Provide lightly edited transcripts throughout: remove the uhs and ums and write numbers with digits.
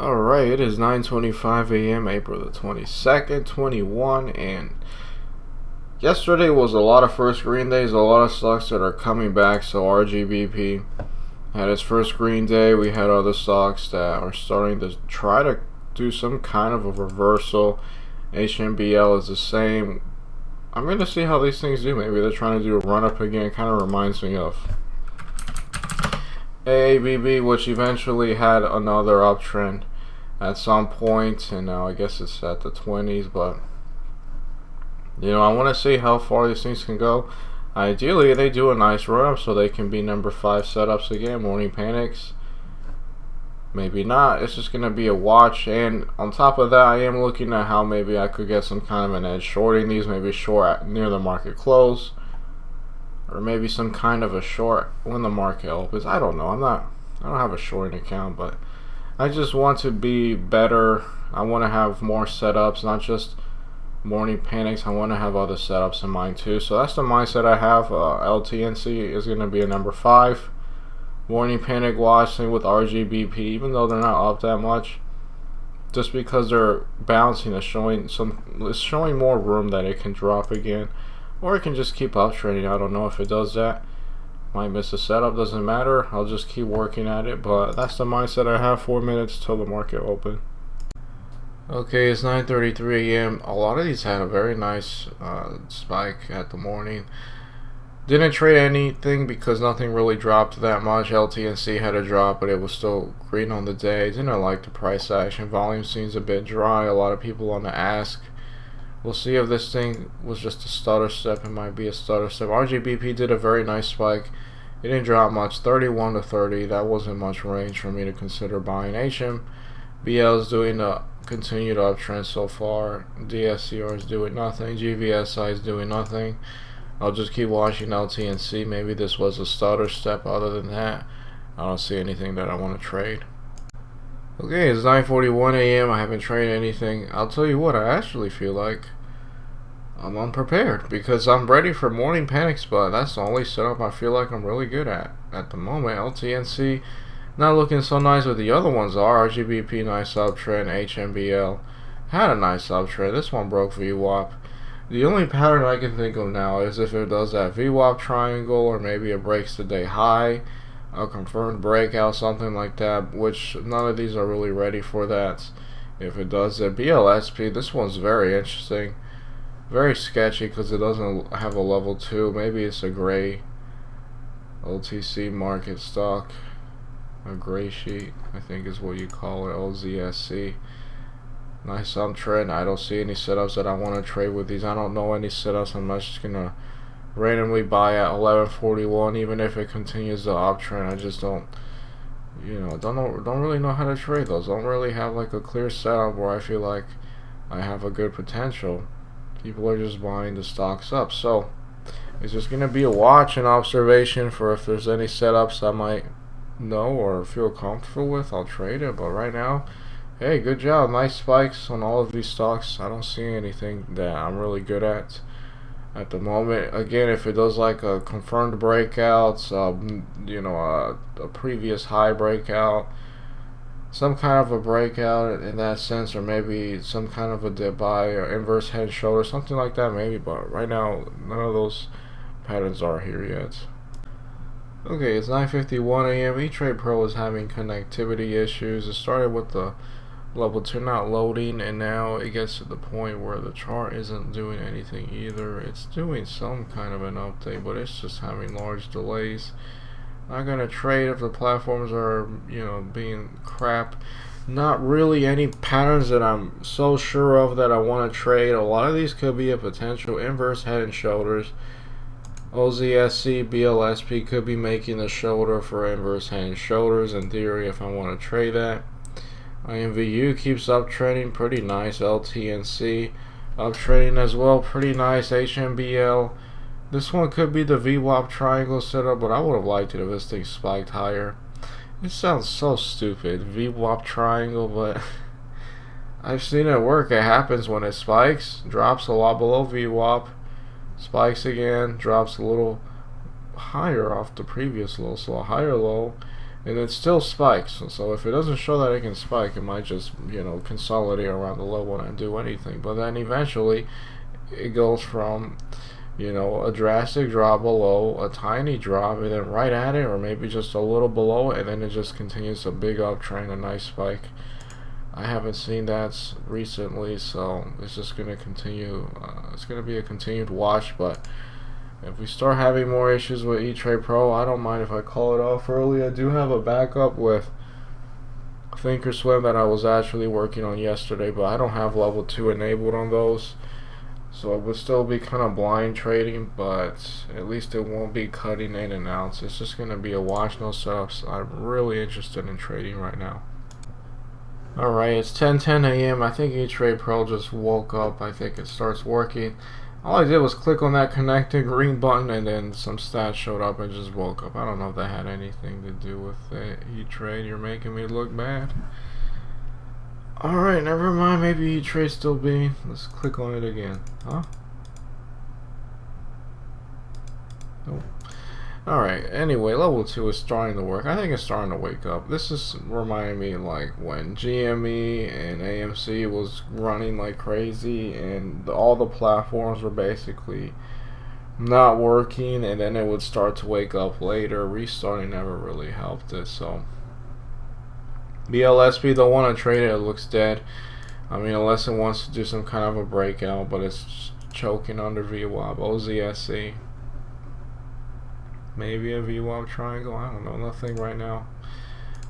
Alright, it is 9:25 a.m. April the 22nd, 21, and yesterday was a lot of first green days, a lot of stocks that are coming back. So RGBP had its first green day. We had other stocks that are starting to try to do some kind of a reversal. HMBL is the same. I'm going to see how these things do. Maybe they're trying to do a run up again. Kind of reminds me of AABB, which eventually had another uptrend at some point, and now I guess it's at the 20s. But I want to see how far these things can go. Ideally, they do a nice run up so they can be number 5 setups again. Morning panics, maybe not. It's just gonna be a watch. And on top of that, I am looking at how maybe I could get some kind of an edge shorting these, maybe short near the market close, or maybe some kind of a short when the market opens. I don't know. I don't have a shorting account, but I just want to be better. I want to have more setups, not just morning panics. I want to have other setups in mind too. So that's the mindset I have. LTNC is going to be a number 5. Morning panic watch, same with RGBP, even though they're not up that much. Just because they're bouncing, it's showing more room that it can drop again. Or it can just keep uptrending. I don't know if it does that. Might miss a setup, doesn't matter. I'll just keep working at it. But that's the mindset I have. 4 minutes till the market open. Okay, it's 9:33 a.m. A lot of these had a very nice spike at the morning. Didn't trade anything because nothing really dropped that much. LTNC had a drop, but it was still green on the day. Didn't like the price action. Volume seems a bit dry. A lot of people want to ask. We'll see if this thing was just a stutter step. It might be a stutter step. RGBP did a very nice spike. It didn't drop much. 31 to 30. That wasn't much range for me to consider buying. HMBL is doing a continued uptrend so far. DSCR is doing nothing. GVSI is doing nothing. I'll just keep watching LTNC. Maybe this was a stutter step. Other than that, I don't see anything that I want to trade. Okay, it's 9:41 a.m. I haven't traded anything. I'll tell you what, I actually feel like I'm unprepared because I'm ready for morning panics, but that's the only setup I feel like I'm really good at the moment. LTNC not looking so nice, but the other ones are. RGBP nice uptrend. HMBL had a nice uptrend. This one broke VWAP. The only pattern I can think of now is if it does that VWAP triangle, or maybe it breaks the day high, a confirmed breakout, something like that, which none of these are really ready for that. If it does that, BLSP, this one's very interesting. Very sketchy because it doesn't have a level 2. Maybe it's a gray OTC market stock. A gray sheet, I think is what you call it. OZSC. Nice uptrend. I don't see any setups that I want to trade with these. I don't know any setups. I'm not just gonna randomly buy at 11.41, even if it continues the uptrend. I just don't really know how to trade those. Don't really have like a clear setup where I feel like I have a good potential. People are just buying the stocks up. So it's just gonna be a watch and observation for if there's any setups I might know or feel comfortable with. I'll trade it. But right now, hey, good job. Nice spikes on all of these stocks. I don't see anything that I'm really good at the moment. Again, if it does like a confirmed breakout, a previous high breakout, some kind of a breakout in that sense, or maybe some kind of a dip buy or inverse head and shoulder, something like that maybe. But right now, none of those patterns are here yet. Okay, it's 9:51 a.m. E-Trade Pro is having connectivity issues. It started with the level 2 not loading, and now it gets to the point where the chart isn't doing anything either. It's doing some kind of an update, but it's just having large delays. Not gonna trade if the platforms are being crap. Not really any patterns that I'm so sure of that I want to trade. A lot of these could be a potential inverse head and shoulders. OZSC, BLSP could be making the shoulder for inverse head and shoulders in theory if I want to trade that. IMVU keeps uptrending, pretty nice. LTNC uptrending as well, pretty nice. HMBL, this one could be the VWAP triangle setup, but I would have liked it if this thing spiked higher. It sounds so stupid, VWAP triangle, but I've seen it work. It happens when it spikes, drops a lot below VWAP, spikes again, drops a little higher off the previous low, so a higher low, and it still spikes. So if it doesn't show that it can spike, it might just, you know, consolidate around the level and do anything. But then eventually it goes from, you know, a drastic drop below, a tiny drop, and then right at it, or maybe just a little below it, and then it just continues a big uptrend, a nice spike. I haven't seen that recently, so it's just going to continue. It's going to be a continued watch, but if we start having more issues with E-Trade Pro, I don't mind if I call it off early. I do have a backup with Thinkorswim that I was actually working on yesterday, but I don't have level 2 enabled on those. So it would still be kind of blind trading, but at least it won't be cutting in and out. So it's just going to be a watch, no setups. I'm really interested in trading right now. Alright, it's 10:10 a.m. I think E-Trade Pro just woke up. I think it starts working. All I did was click on that connected green button, and then some stats showed up and just woke up. I don't know if that had anything to do with it. E-Trade, you're making me look bad. Alright, never mind. Maybe E-Trade still being. Let's click on it again. Huh? Nope. Alright, anyway, level 2 is starting to work. I think it's starting to wake up. This is reminding me like when GME and AMC was running like crazy and all the platforms were basically not working, and then it would start to wake up later. Restarting never really helped it. So BLSP, don't want to trade it. It looks dead. I mean, unless it wants to do some kind of a breakout, but it's choking under VWAP. OZSC. Maybe a VWAP triangle. I don't know. Nothing right now.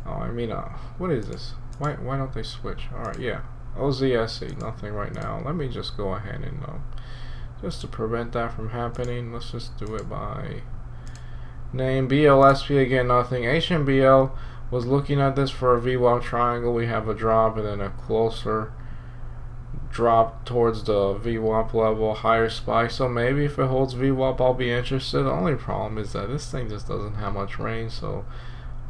Oh, I mean, what is this? Why don't they switch? Alright, yeah. OZSC. Nothing right now. Let me just go ahead and, just to prevent that from happening, let's just do it by name. BLSP, again, nothing. HMBL was looking at this for a VWAP triangle. We have a drop and then a closer drop towards the VWAP level, higher spike. So maybe if it holds VWAP, I'll be interested. The only problem is that this thing just doesn't have much range. So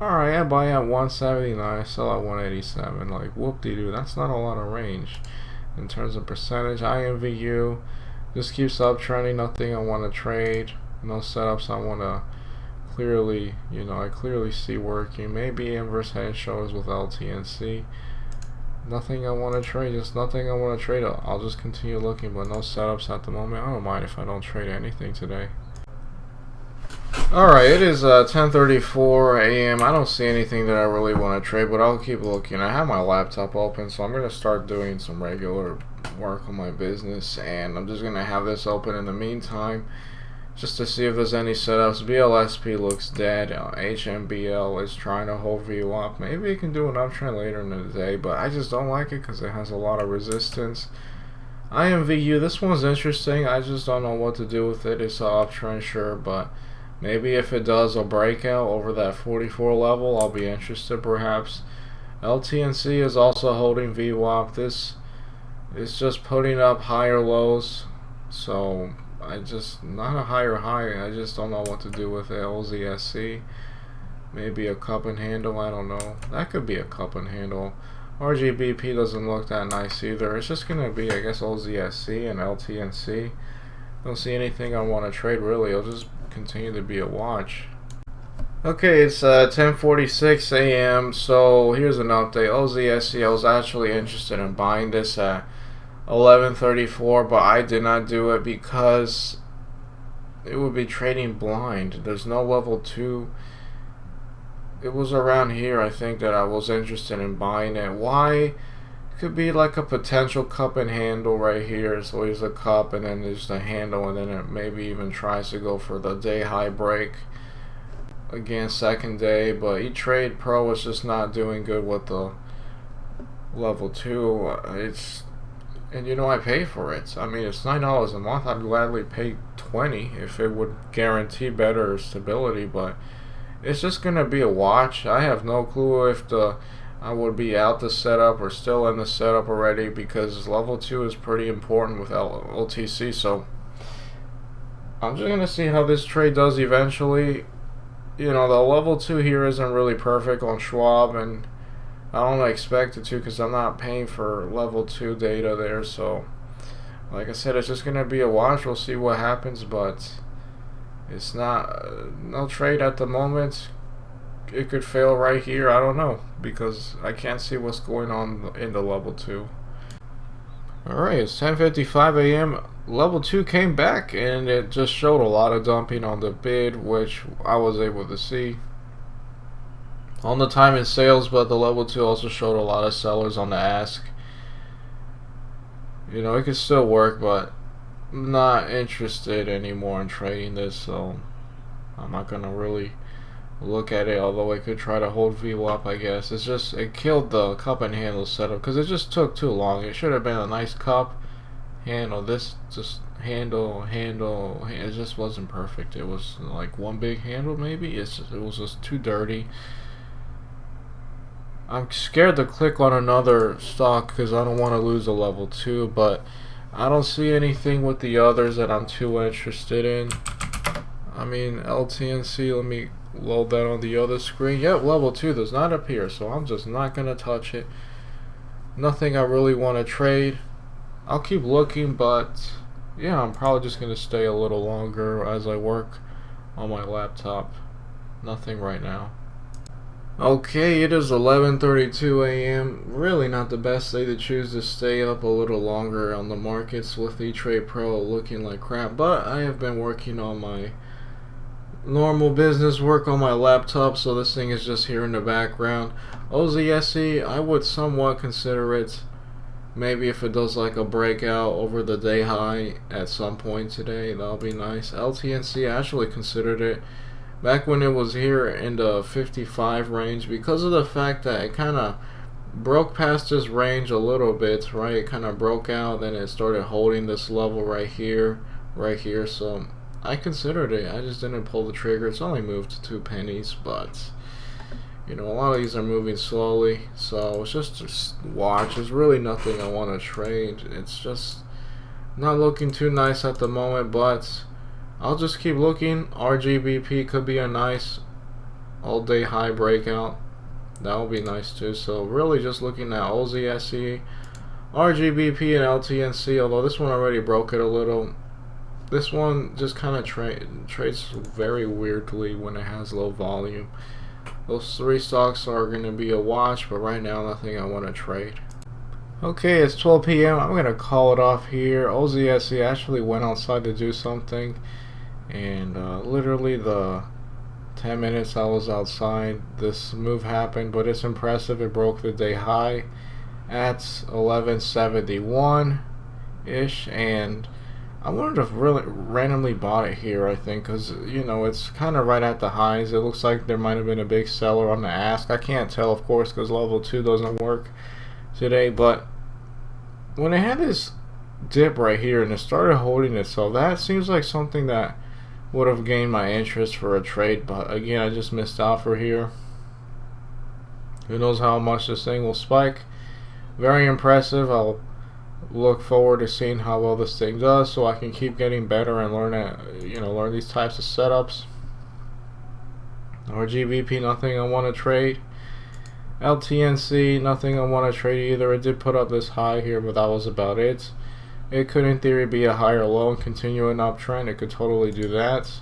alright, I buy at 179, sell at 187. Like, whoop-de-doo, that's not a lot of range in terms of percentage. IMVU just keeps uptrending. Nothing I want to trade. No setups I want to clearly, you know, I clearly see working. Maybe inverse head and shoulders with LTNC. Nothing I want to trade, just nothing I want to trade. I'll just continue looking, but no setups at the moment. I don't mind if I don't trade anything today. Alright, it is 10:34 a.m. I don't see anything that I really want to trade, but I'll keep looking. I have my laptop open, so I'm going to start doing some regular work on my business, and I'm just going to have this open in the meantime, just to see if there's any setups. BLSP looks dead. HMBL is trying to hold VWAP. Maybe it can do an uptrend later in the day, but I just don't like it because it has a lot of resistance. IMVU, this one's interesting. I just don't know what to do with it. It's an uptrend, sure, but maybe if it does a breakout over that 44 level, I'll be interested perhaps. LTNC is also holding VWAP. This is just putting up higher lows, so I just, not a higher high, I just don't know what to do with it. OZSC, maybe a cup and handle, I don't know. That could be a cup and handle. RGBP doesn't look that nice either. It's just going to be, I guess, OZSC and LTNC. Don't see anything I want to trade really. It'll just continue to be a watch. Okay, it's 10:46 a.m. So here's an update. OZSC, I was actually interested in buying this at 11:34, but I did not do it because it would be trading blind. There's no level 2. It was around here, I think, that I was interested in buying it. Why? Could be like a potential cup and handle right here. So here's a cup and then there's the handle, and then it maybe even tries to go for the day high break again, second day. But E-Trade Pro is just not doing good with the level 2. And you know, I pay for it. I mean, it's $9 a month. I'd gladly pay $20 if it would guarantee better stability, but it's just gonna be a watch. I have no clue if I would be out the setup or still in the setup already, because level 2 is pretty important with OTC. So I'm just gonna see how this trade does eventually. You know, the level 2 here isn't really perfect on Schwab, and I don't expect it to because I'm not paying for level 2 data there. So like I said, it's just gonna be a watch. We'll see what happens, but it's not no trade at the moment. it could fail right here. I don't know, because I can't see what's going on in the level 2. Alright, it's 10:55 a.m. Level 2 came back and it just showed a lot of dumping on the bid, which I was able to see on the time in sales, but the level 2 also showed a lot of sellers on the ask. You know, it could still work, but I'm not interested anymore in trading this, so I'm not gonna really look at it, although it could try to hold VWAP, I guess. It's just, it killed the cup and handle setup because it just took too long. It should have been a nice cup handle. This just handle, it just wasn't perfect. It was like one big handle maybe. It was just too dirty. I'm scared to click on another stock because I don't want to lose a level 2, but I don't see anything with the others that I'm too interested in. I mean, LTNC, let me load that on the other screen. Yep, level 2 does not appear, so I'm just not gonna touch it. Nothing I really want to trade. I'll keep looking, but yeah, I'm probably just gonna stay a little longer as I work on my laptop. Nothing right now. Okay, it is 11:32 a.m. Really not the best day to choose to stay up a little longer on the markets with E-Trade Pro looking like crap, but I have been working on my normal business work on my laptop, so this thing is just here in the background. OZSE, I would somewhat consider it, maybe if it does like a breakout over the day high at some point today, that'll be nice. LTNC, I actually considered it back when it was here in the 55 range because of the fact that it kind of broke past this range a little bit, right? It kind of broke out, then it started holding this level right here, so I considered it. I just didn't pull the trigger. It's only moved 2 pennies, but you know, a lot of these are moving slowly, so it's just watch. There's really nothing I want to trade. It's just not looking too nice at the moment, but I'll just keep looking. RGBP could be a nice all-day high breakout. That would be nice too. So really just looking at OZSE, RGBP, and LTNC, although this one already broke it a little. This one just kind of trades very weirdly when it has low volume. Those 3 stocks are going to be a watch, but right now nothing I want to trade. Okay, it's 12 p.m. I'm going to call it off here. OZSE actually went outside to do something, and literally the 10 minutes I was outside, this move happened, but it's impressive. It broke the day high at 1171-ish, and I wouldn't have really randomly bought it here, I think, because, you know, it's kind of right at the highs. It looks like there might have been a big seller on the ask. I can't tell, of course, because level 2 doesn't work today, but when it had this dip right here and it started holding itself, that seems like something that would have gained my interest for a trade, but again, I just missed out for here. Who knows how much this thing will spike. Very impressive. I'll look forward to seeing how well this thing does, so I can keep getting better and learn these types of setups. RGBP, nothing I want to trade. LTNC, nothing I want to trade either. It did put up this high here, but that was about it. It could in theory be a higher low and continue an uptrend. It could totally do that.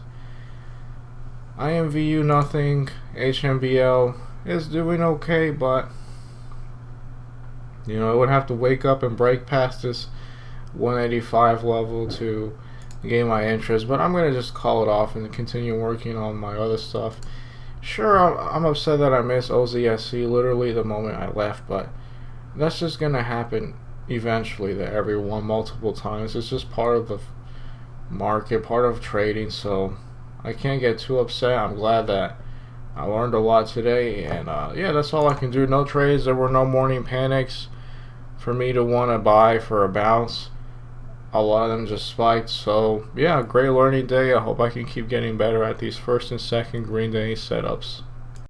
IMVU, nothing. HMBL is doing okay, but you know, it would have to wake up and break past this 185 level to gain my interest, but I'm going to just call it off and continue working on my other stuff. Sure, I'm upset that I missed OZSE literally the moment I left, but that's just going to happen eventually to everyone multiple times. It's just part of the market, part of trading, so I can't get too upset. I'm glad that I learned a lot today, and yeah, that's all I can do. No trades. There were no morning panics for me to want to buy for a bounce. A lot of them just spiked, so yeah, great learning day. I hope I can keep getting better at these first and second green day setups.